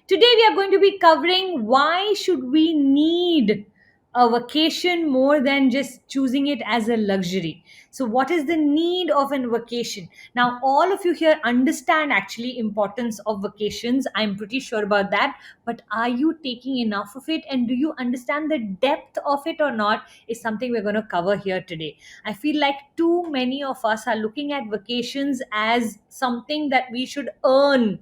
Today we are going to be covering why should we need a vacation more than just choosing it as a luxury. So what is the need of a vacation? Now all of you here understand actually importance of vacations. I'm pretty sure about that. But are you taking enough of it, and do you understand the depth of it or not, is something we're going to cover here today. I feel like too many of us are looking at vacations as something that we should earn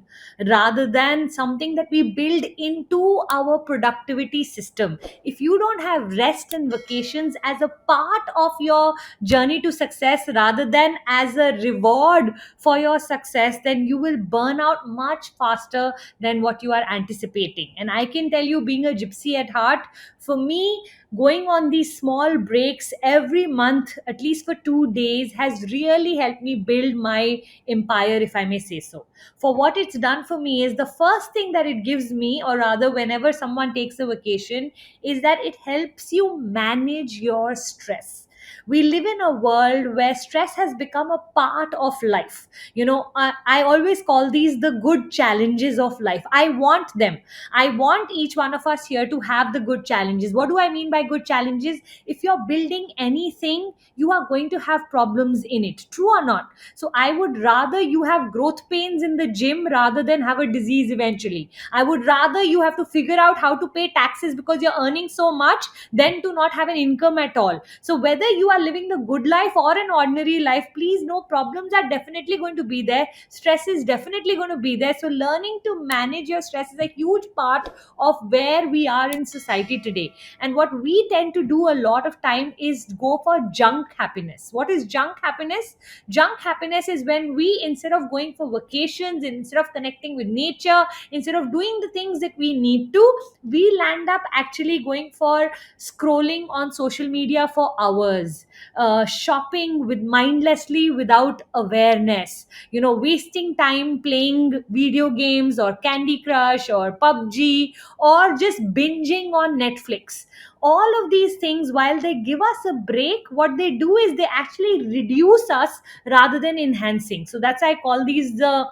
rather than something that we build into our productivity system. If you don't have rest and vacations as a part of your journey to success rather than as a reward for your success, then you will burn out much faster than what you are anticipating. And I can tell you, being a gypsy at heart, for me, going on these small breaks every month, at least for 2 days, has really helped me build my empire, if I may say so. For what it's done for me is, the first thing that it gives me, or rather whenever someone takes a vacation, is that it helps you manage your stress. We live in a world where stress has become a part of life. I always call these the good challenges of life. I want them. I want each one of us here to have the good challenges. What do I mean by good challenges? If you're building anything, you are going to have problems in it, true or not? So I would rather you have growth pains in the gym rather than have a disease eventually. I would rather you have to figure out how to pay taxes because you're earning so much than to not have an income at all. So whether you are living the good life or an ordinary life, please know problems are definitely going to be there. Stress is definitely going to be there. So learning to manage your stress is a huge part of where we are in society today. And what we tend to do a lot of time is go for junk happiness. What is junk happiness? Junk happiness is when we, instead of going for vacations, instead of connecting with nature, instead of doing the things that we need to, we land up actually going for scrolling on social media for hours, shopping with mindlessly without awareness, wasting time playing video games or Candy Crush or PUBG, or just binging on Netflix. All of these things, while they give us a break, what they do is they actually reduce us rather than enhancing. So that's why I call these the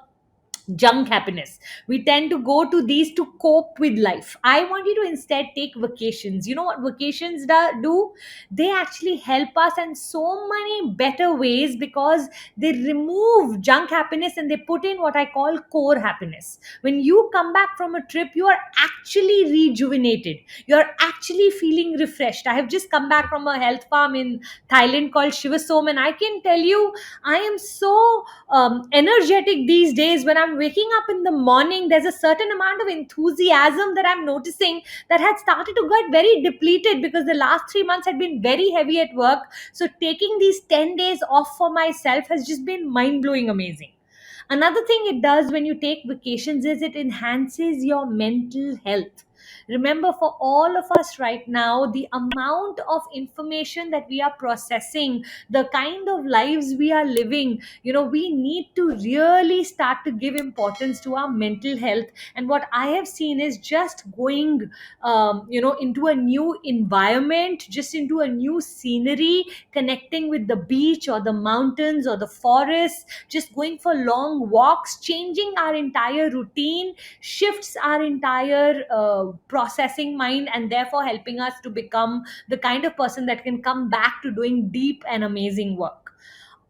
junk happiness. We tend to go to these to cope with life. I want you to instead take vacations. You know what vacations do? They actually help us in so many better ways, because they remove junk happiness and they put in what I call core happiness. When you come back from a trip, you are actually rejuvenated. You're actually feeling refreshed. I have just come back from a health farm in Thailand called Shivasom, and I can tell you, I am so energetic these days. When I'm waking up in the morning, there's a certain amount of enthusiasm that I'm noticing that had started to get very depleted because the last 3 months had been very heavy at work. So taking these 10 days off for myself has just been mind blowing amazing. Another thing it does when you take vacations is it enhances your mental health. Remember, for all of us right now, the amount of information that we are processing, the kind of lives we are living, we need to really start to give importance to our mental health. And what I have seen is just going, into a new environment, just into a new scenery, connecting with the beach or the mountains or the forest, just going for long walks, changing our entire routine, shifts our entire processing mind, and therefore helping us to become the kind of person that can come back to doing deep and amazing work.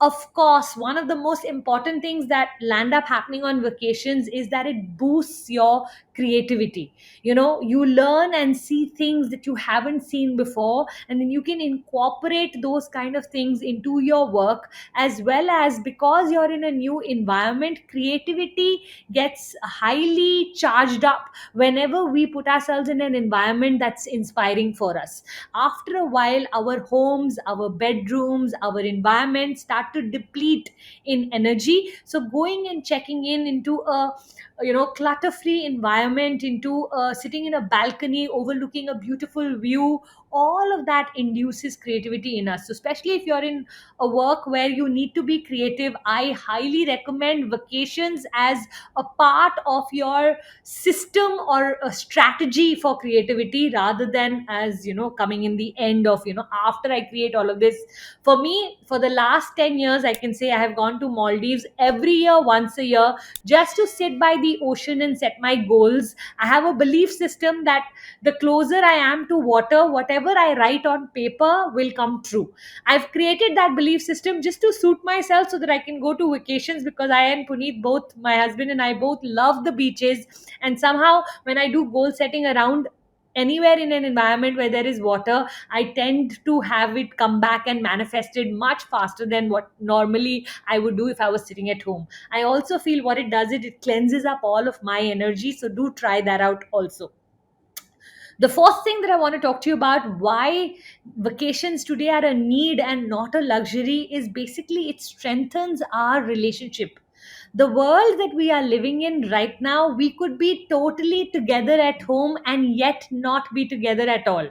Of course, one of the most important things that land up happening on vacations is that it boosts your creativity. You learn and see things that you haven't seen before, and then you can incorporate those kind of things into your work, as well as, because you're in a new environment, creativity gets highly charged up whenever we put ourselves in an environment that's inspiring for us. After a while, our homes, our bedrooms, our environment start to deplete in energy. So going and checking in into a clutter free environment, into sitting in a balcony overlooking a beautiful view, all of that induces creativity in us. So especially if you're in a work where you need to be creative, I highly recommend vacations as a part of your system or a strategy for creativity, rather than as, coming in the end of, after I create all of this. For me, for the last 10 years, I can say I have gone to Maldives every year, once a year, just to sit by the ocean and set my goals. I have a belief system that the closer I am to water, whatever I write on paper will come true. I've created that belief system just to suit myself so that I can go to vacations, because I and Puneet, both my husband and I, both love the beaches. And somehow, when I do goal setting around anywhere in an environment where there is water, I tend to have it come back and manifested much faster than what normally I would do if I was sitting at home. I also feel what it does, it cleanses up all of my energy. So do try that out also. The fourth thing that I want to talk to you about, why vacations today are a need and not a luxury, is basically it strengthens our relationship. The world that we are living in right now, we could be totally together at home and yet not be together at all.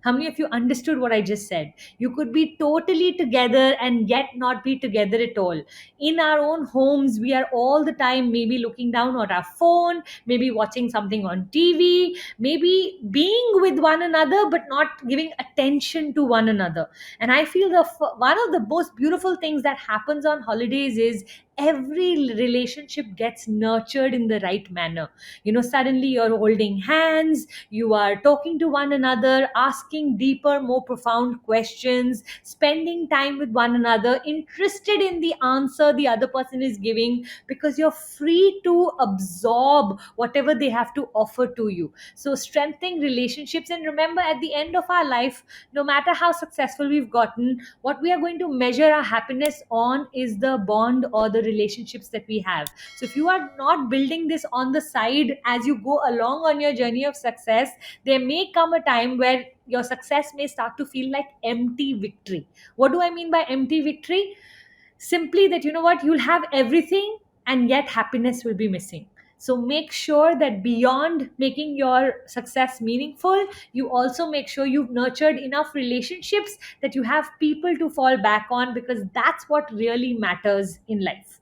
How many of you understood what I just said? You could be totally together and yet not be together at all. In our own homes, we are all the time maybe looking down at our phone, maybe watching something on TV, maybe being with one another but not giving attention to one another. And I feel one of the most beautiful things that happens on holidays is every relationship gets nurtured in the right manner. Suddenly you're holding hands, you are talking to one another, asking deeper, more profound questions, spending time with one another, interested in the answer the other person is giving, because you're free to absorb whatever they have to offer to you. So strengthening relationships. And remember, at the end of our life, no matter how successful we've gotten, what we are going to measure our happiness on is the bond or the relationships that we have. So if you are not building this on the side as you go along on your journey of success, there may come a time where your success may start to feel like empty victory. What do I mean by empty victory? Simply that, you'll have everything and yet happiness will be missing. So make sure that beyond making your success meaningful, you also make sure you've nurtured enough relationships that you have people to fall back on, because that's what really matters in life.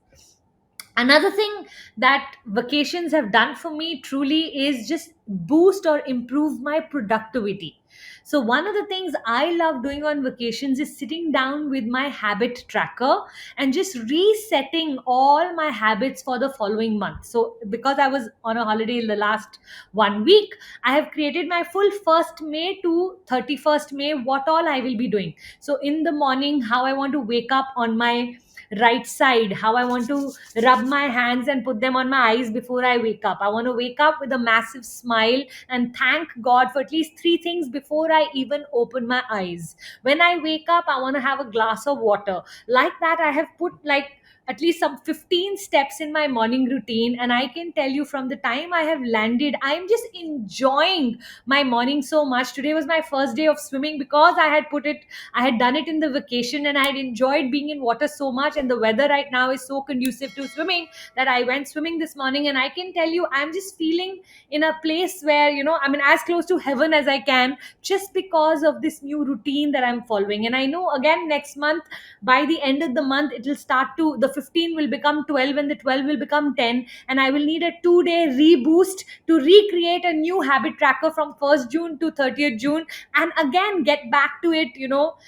Another thing that vacations have done for me truly is just boost or improve my productivity. So one of the things I love doing on vacations is sitting down with my habit tracker and just resetting all my habits for the following month. So because I was on a holiday in the last 1 week, I have created my full 1st May to 31st May, what all I will be doing. So in the morning, how I want to wake up on my right side, how I want to rub my hands and put them on my eyes before I wake up. I want to wake up with a massive smile and thank God for at least 3 things before I even open my eyes. When I wake up, I want to have a glass of water. Like that, I have put like at least some 15 steps in my morning routine, and I can tell you, from the time I have landed, I'm just enjoying my morning so much. Today was my first day of swimming, because I had done it in the vacation and I had enjoyed being in water so much, and the weather right now is so conducive to swimming that I went swimming this morning. And I can tell you, I'm just feeling in a place where, I mean, as close to heaven as I can, just because of this new routine that I'm following. And I know, again, next month, by the end of the month, it will start to, the 15 will become 12 and the 12 will become 10, and I will need a 2-day reboost to recreate a new habit tracker from 1st June to 30th June, and again get back to it,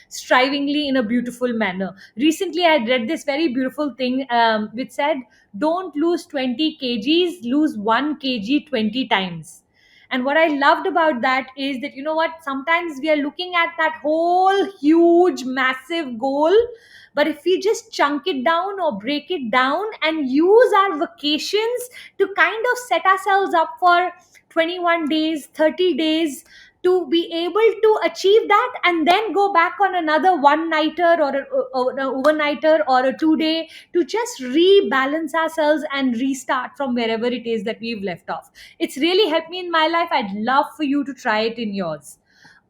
strivingly in a beautiful manner. Recently, I read this very beautiful thing, which said, don't lose 20 kgs, lose 1 kg 20 times. And what I loved about that is that, sometimes we are looking at that whole huge, massive goal. But if we just chunk it down or break it down and use our vacations to kind of set ourselves up for 21 days, 30 days, to be able to achieve that, and then go back on another one nighter or an overnighter or a 2 day, to just rebalance ourselves and restart from wherever it is that we've left off. It's really helped me in my life. I'd love for you to try it in yours.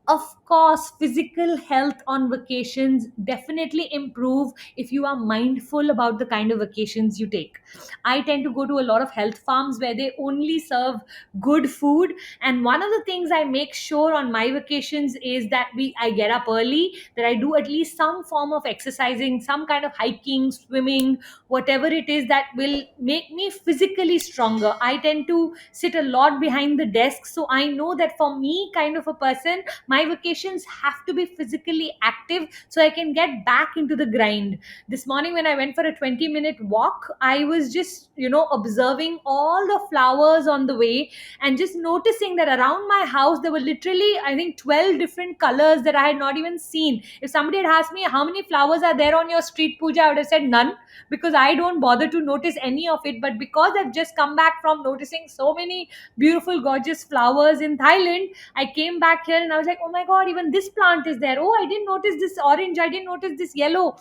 Of course, physical health on vacations definitely improve if you are mindful about the kind of vacations you take. I tend to go to a lot of health farms where they only serve good food, and one of the things I make sure on my vacations is that we I get up early, that I do at least some form of exercising, some kind of hiking, swimming, whatever it is that will make me physically stronger. I tend to sit a lot behind the desk, so I know that for me, kind of a person, my vacations have to be physically active so I can get back into the grind. This morning when I went for a 20-minute walk, I was just, observing all the flowers on the way, and just noticing that around my house there were literally, I think, 12 different colors that I had not even seen. If somebody had asked me how many flowers are there on your street, Puja, I would have said none, because I don't bother to notice any of it. But because I've just come back from noticing so many beautiful, gorgeous flowers in Thailand, I came back here and I was like, oh my God, even this plant is there. Oh, I didn't notice this orange. I didn't notice this yellow.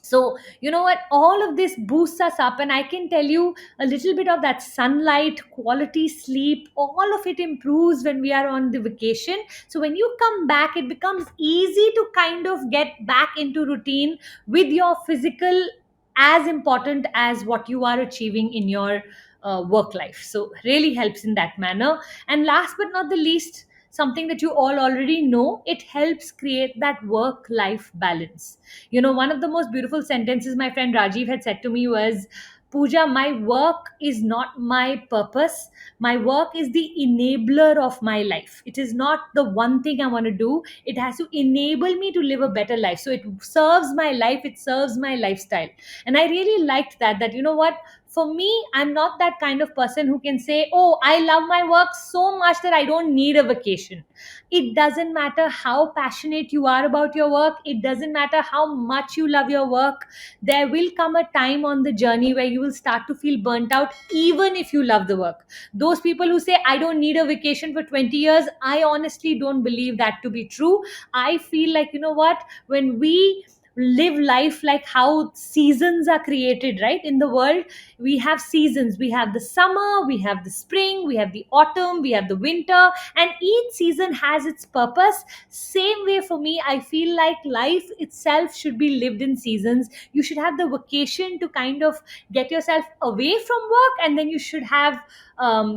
So, you know what? All of this boosts us up. And I can tell you, a little bit of that sunlight, quality sleep, all of it improves when we are on the vacation. So, when you come back, it becomes easy to kind of get back into routine with your physical, as important as what you are achieving in your work life. So, really helps in that manner. And last but not the least, something that you all already know, it helps create that work life balance. One of the most beautiful sentences my friend Rajiv had said to me was, Pooja, my work is not my purpose. My work is the enabler of my life. It is not the one thing I want to do. It has to enable me to live a better life. So it serves my life, it serves my lifestyle. And I really liked that, you know what? For me, I'm not that kind of person who can say, oh, I love my work so much that I don't need a vacation. It doesn't matter how passionate you are about your work. It doesn't matter how much you love your work. There will come a time on the journey where you will start to feel burnt out, even if you love the work. Those people who say, I don't need a vacation for 20 years, I honestly don't believe that to be true. I feel like, you know what? When we live life like how seasons are created, right? In the world, we have seasons. We have the summer, we have the spring, we have the autumn, we have the winter, and each season has its purpose. Same way for me, I feel like life itself should be lived in seasons. You should have the vacation to kind of get yourself away from work, and then you should have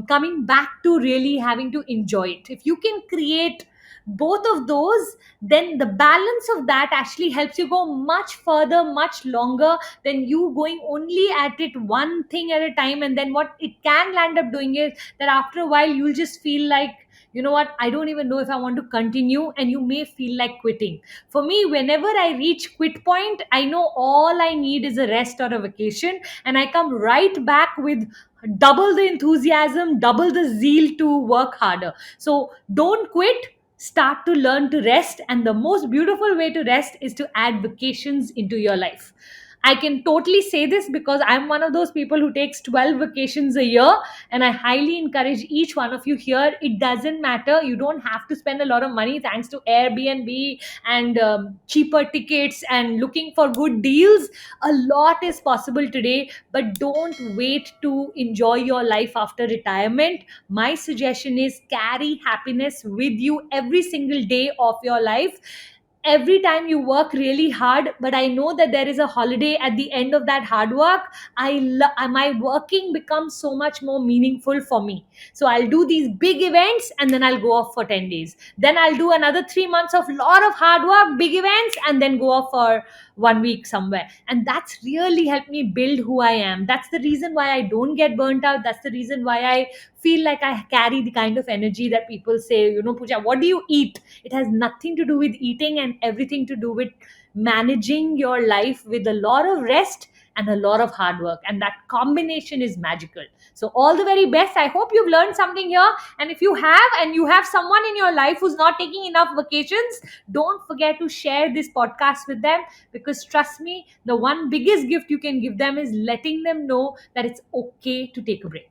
coming back to really having to enjoy it. If you can create both of those, then the balance of that actually helps you go much further, much longer than you going only at it one thing at a time. And then what it can land up doing is that after a while you'll just feel like, you know what, I don't even know if I want to continue, and you may feel like quitting. For me, whenever I reach quit point, I know all I need is a rest or a vacation, and I come right back with double the enthusiasm, double the zeal to work harder. So don't quit, start to learn to rest. And the most beautiful way to rest is to add vacations into your life. I can totally say this because I'm one of those people who takes 12 vacations a year, and I highly encourage each one of you here. It doesn't matter. You don't have to spend a lot of money thanks to Airbnb and cheaper tickets and looking for good deals. A lot is possible today, but don't wait to enjoy your life after retirement. My suggestion is carry happiness with you every single day of your life. Every time you work really hard, but I know that there is a holiday at the end of that hard work. My working becomes so much more meaningful for me. So I'll do these big events, and then I'll go off for 10 days. Then I'll do another 3 months of lot of hard work, big events, and then go off for 1 week somewhere. And that's really helped me build who I am. That's the reason why I don't get burnt out. That's the reason why I feel like I carry the kind of energy that people say, Pooja, what do you eat? It has nothing to do with eating and everything to do with managing your life with a lot of rest and a lot of hard work. And that combination is magical. So, all the very best. I hope you've learned something here. And if you have, and you have someone in your life who's not taking enough vacations, don't forget to share this podcast with them, because trust me, the one biggest gift you can give them is letting them know that it's okay to take a break.